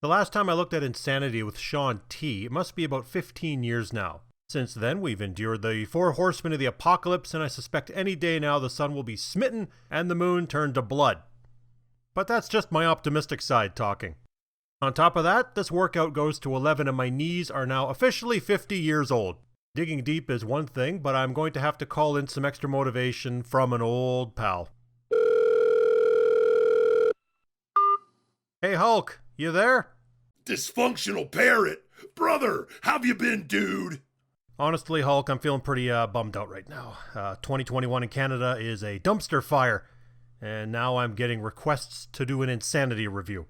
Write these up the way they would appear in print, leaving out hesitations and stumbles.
The last time I looked at Insanity with Shaun T, it must be about 15 years now. Since then, we've endured the 4 horsemen of the apocalypse, and I suspect any day now the sun will be smitten and the moon turned to blood. But that's just my optimistic side talking. On top of that, this workout goes to 11 and my knees are now officially 50 years old. Digging deep is one thing, but I'm going to have to call in some extra motivation from an old pal. Hey Hulk, you there? Dysfunctional parrot! Brother, how've you been, dude? Honestly, Hulk, I'm feeling pretty bummed out right now. 2021 in Canada is a dumpster fire, and now I'm getting requests to do an Insanity review.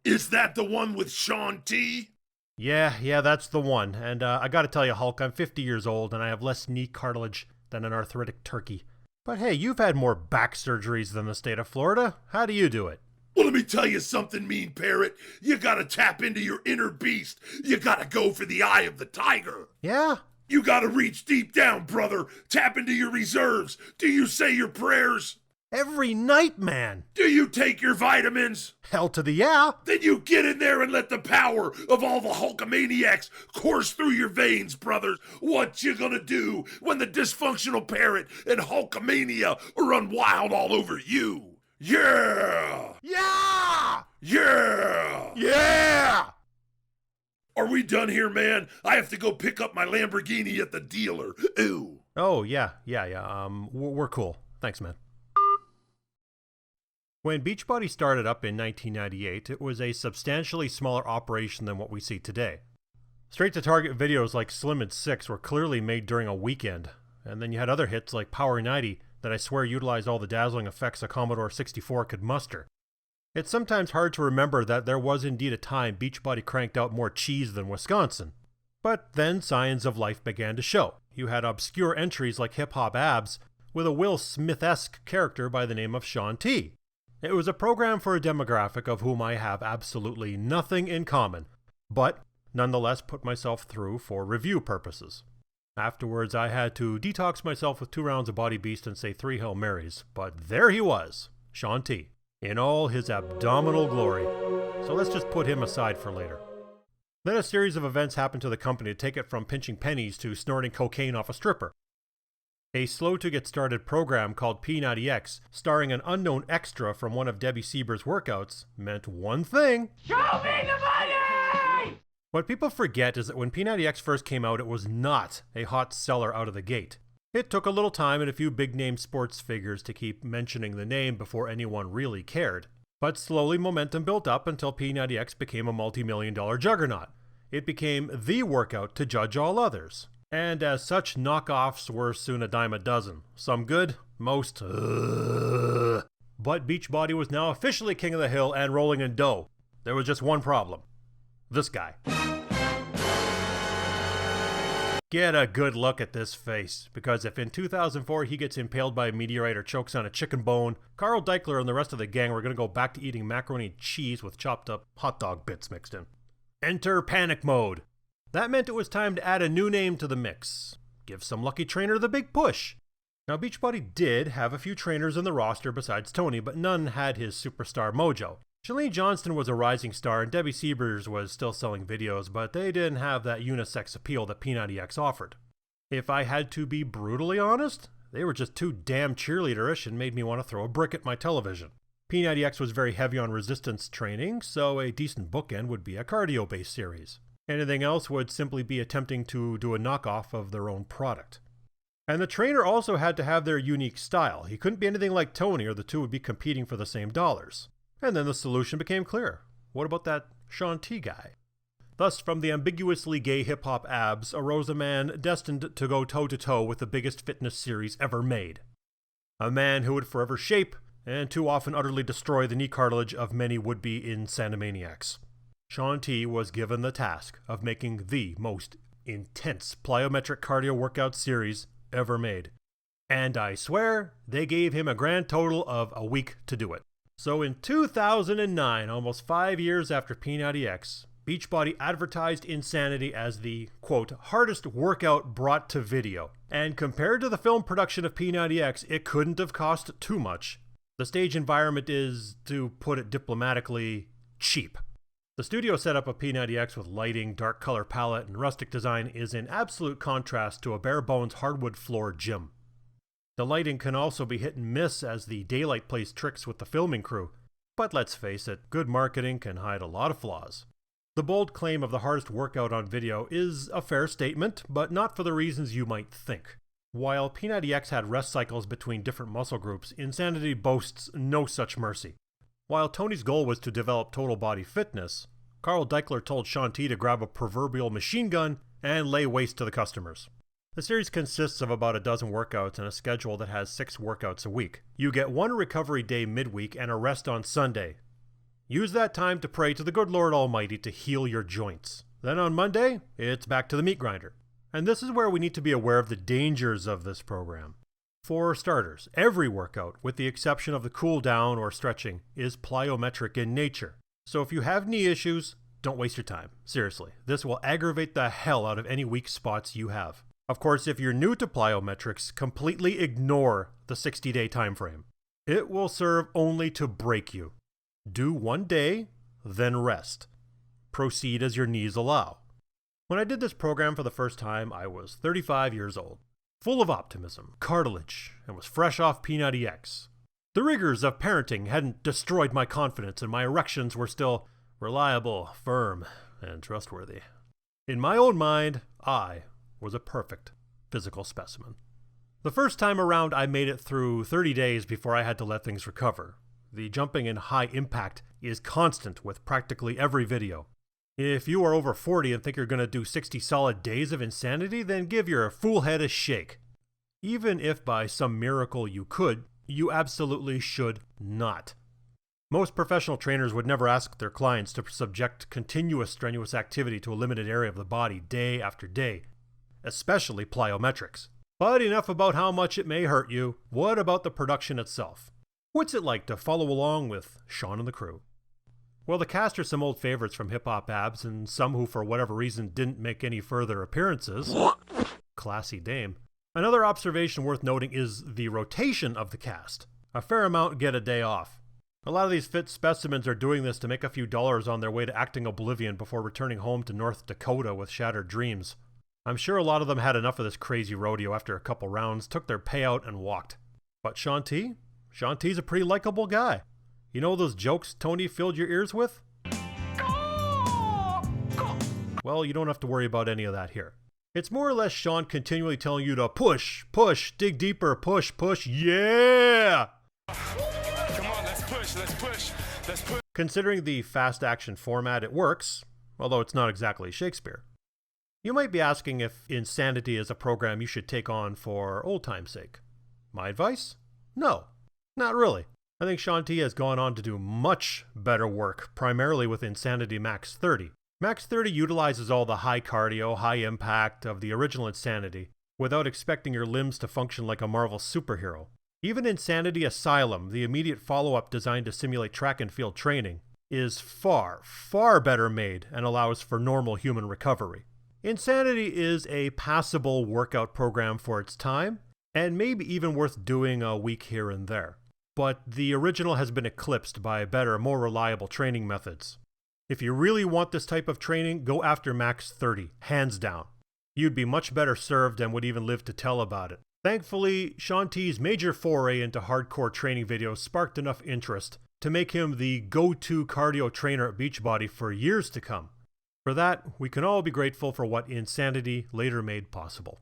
Is that the one with Shaun T? Yeah, that's the one. And I gotta tell you, Hulk, I'm 50 years old and I have less knee cartilage than an arthritic turkey. But hey, you've had more back surgeries than the state of Florida. How do you do it? Well, let me tell you something, mean parrot. You gotta tap into your inner beast. You gotta go for the eye of the tiger. Yeah? You gotta reach deep down, brother. Tap into your reserves. Do you say your prayers? Every night, man. Do you take your vitamins? Hell to the yeah. Then you get in there and let the power of all the Hulkamaniacs course through your veins, brothers. What you gonna do when the dysfunctional parrot and Hulkamania run wild all over you? Yeah! Yeah! Yeah! Yeah! Are we done here, man? I have to go pick up my Lamborghini at the dealer. Ooh. Oh, yeah. We're cool. Thanks, man. When Beachbody started up in 1998, it was a substantially smaller operation than what we see today. Straight-to-target videos like Slim and Six were clearly made during a weekend, and then you had other hits like Power 90 that I swear utilized all the dazzling effects a Commodore 64 could muster. It's sometimes hard to remember that there was indeed a time Beachbody cranked out more cheese than Wisconsin. But then signs of life began to show. You had obscure entries like Hip Hop Abs, with a Will Smith-esque character by the name of Shaun T. It was a program for a demographic of whom I have absolutely nothing in common, but nonetheless put myself through for review purposes. Afterwards, I had to detox myself with 2 rounds of Body Beast and say 3 Hail Marys, but there he was, Shaun T, in all his abdominal glory. So let's just put him aside for later. Then a series of events happened to the company to take it from pinching pennies to snorting cocaine off a stripper. A slow-to-get-started program called P90X, starring an unknown extra from one of Debbie Sieber's workouts, meant one thing. Show me the money! What people forget is that when P90X first came out, it was not a hot seller out of the gate. It took a little time and a few big-name sports figures to keep mentioning the name before anyone really cared. But slowly momentum built up until P90X became a multi-million-dollar juggernaut. It became the workout to judge all others. And as such, knockoffs were soon a dime a dozen. Some good, most But Beachbody was now officially king of the hill and rolling in dough. There was just one problem. This guy. Get a good look at this face, because if in 2004 he gets impaled by a meteorite or chokes on a chicken bone, Carl Deichler and the rest of the gang were going to go back to eating macaroni and cheese with chopped up hot dog bits mixed in. Enter panic mode. That meant it was time to add a new name to the mix. Give some lucky trainer the big push. Now Beachbody did have a few trainers in the roster besides Tony, but none had his superstar mojo. Chalene Johnston was a rising star and Debbie Siebers was still selling videos, but they didn't have that unisex appeal that P90X offered. If I had to be brutally honest, they were just too damn cheerleaderish and made me want to throw a brick at my television. P90X was very heavy on resistance training, so a decent bookend would be a cardio-based series. Anything else would simply be attempting to do a knockoff of their own product. And the trainer also had to have their unique style. He couldn't be anything like Tony or the two would be competing for the same dollars. And then the solution became clear. What about that Shaun T guy? Thus, from the ambiguously gay hip-hop abs arose a man destined to go toe-to-toe with the biggest fitness series ever made. A man who would forever shape, and too often utterly destroy the knee cartilage of many would-be Insanimaniacs. Shaun T was given the task of making the most intense plyometric cardio workout series ever made. And I swear, they gave him a grand total of a week to do it. So in 2009, almost 5 years after P90X, Beachbody advertised Insanity as the, quote, hardest workout brought to video. And compared to the film production of P90X, it couldn't have cost too much. The stage environment is, to put it diplomatically, cheap. The studio setup of P90X with lighting, dark color palette, and rustic design is in absolute contrast to a bare-bones hardwood floor gym. The lighting can also be hit and miss as the daylight plays tricks with the filming crew, but let's face it, good marketing can hide a lot of flaws. The bold claim of the hardest workout on video is a fair statement, but not for the reasons you might think. While P90X had rest cycles between different muscle groups, Insanity boasts no such mercy. While Tony's goal was to develop total body fitness, Carl Deichler told Shaun T to grab a proverbial machine gun and lay waste to the customers. The series consists of about a dozen workouts and a schedule that has 6 workouts a week. You get 1 recovery day midweek and a rest on Sunday. Use that time to pray to the good Lord Almighty to heal your joints. Then on Monday, it's back to the meat grinder. And this is where we need to be aware of the dangers of this program. For starters, every workout, with the exception of the cool down or stretching, is plyometric in nature. So if you have knee issues, don't waste your time. Seriously, this will aggravate the hell out of any weak spots you have. Of course, if you're new to plyometrics, completely ignore the 60-day time frame. It will serve only to break you. Do 1 day, then rest. Proceed as your knees allow. When I did this program for the first time, I was 35 years old, full of optimism, cartilage, and was fresh off P90X. The rigors of parenting hadn't destroyed my confidence, and my erections were still reliable, firm, and trustworthy. In my own mind, I was a perfect physical specimen. The first time around, I made it through 30 days before I had to let things recover. The jumping and high impact is constant with practically every video. If you are over 40 and think you're going to do 60 solid days of insanity, then give your fool head a shake. Even if by some miracle you could, you absolutely should not. Most professional trainers would never ask their clients to subject continuous strenuous activity to a limited area of the body day after day, especially plyometrics. But enough about how much it may hurt you. What about the production itself? What's it like to follow along with Shaun and the crew? Well, the cast are some old favorites from Hip Hop Abs, and some who for whatever reason didn't make any further appearances. Classy dame. Another observation worth noting is the rotation of the cast. A fair amount get a day off. A lot of these fit specimens are doing this to make a few dollars on their way to acting oblivion before returning home to North Dakota with shattered dreams. I'm sure a lot of them had enough of this crazy rodeo after a couple rounds, took their payout, and walked. But Shaun T? Shaun T's a pretty likable guy. You know those jokes Tony filled your ears with? Well, you don't have to worry about any of that here. It's more or less Shaun continually telling you to push, push, dig deeper, push, push, yeah! Come on, let's push, let's push, let's push. Considering the fast action format, it works, although it's not exactly Shakespeare. You might be asking if Insanity is a program you should take on for old time's sake. My advice? No, not really. I think Shaun T has gone on to do much better work, primarily with Insanity Max 30. Max 30 utilizes all the high cardio, high impact of the original Insanity, without expecting your limbs to function like a Marvel superhero. Even Insanity Asylum, the immediate follow-up designed to simulate track and field training, is far, far better made and allows for normal human recovery. Insanity is a passable workout program for its time, and maybe even worth doing a week here and there. But the original has been eclipsed by better, more reliable training methods. If you really want this type of training, go after Max 30, hands down. You'd be much better served and would even live to tell about it. Thankfully, Shaun T's major foray into hardcore training videos sparked enough interest to make him the go-to cardio trainer at Beachbody for years to come. For that, we can all be grateful for what Insanity later made possible.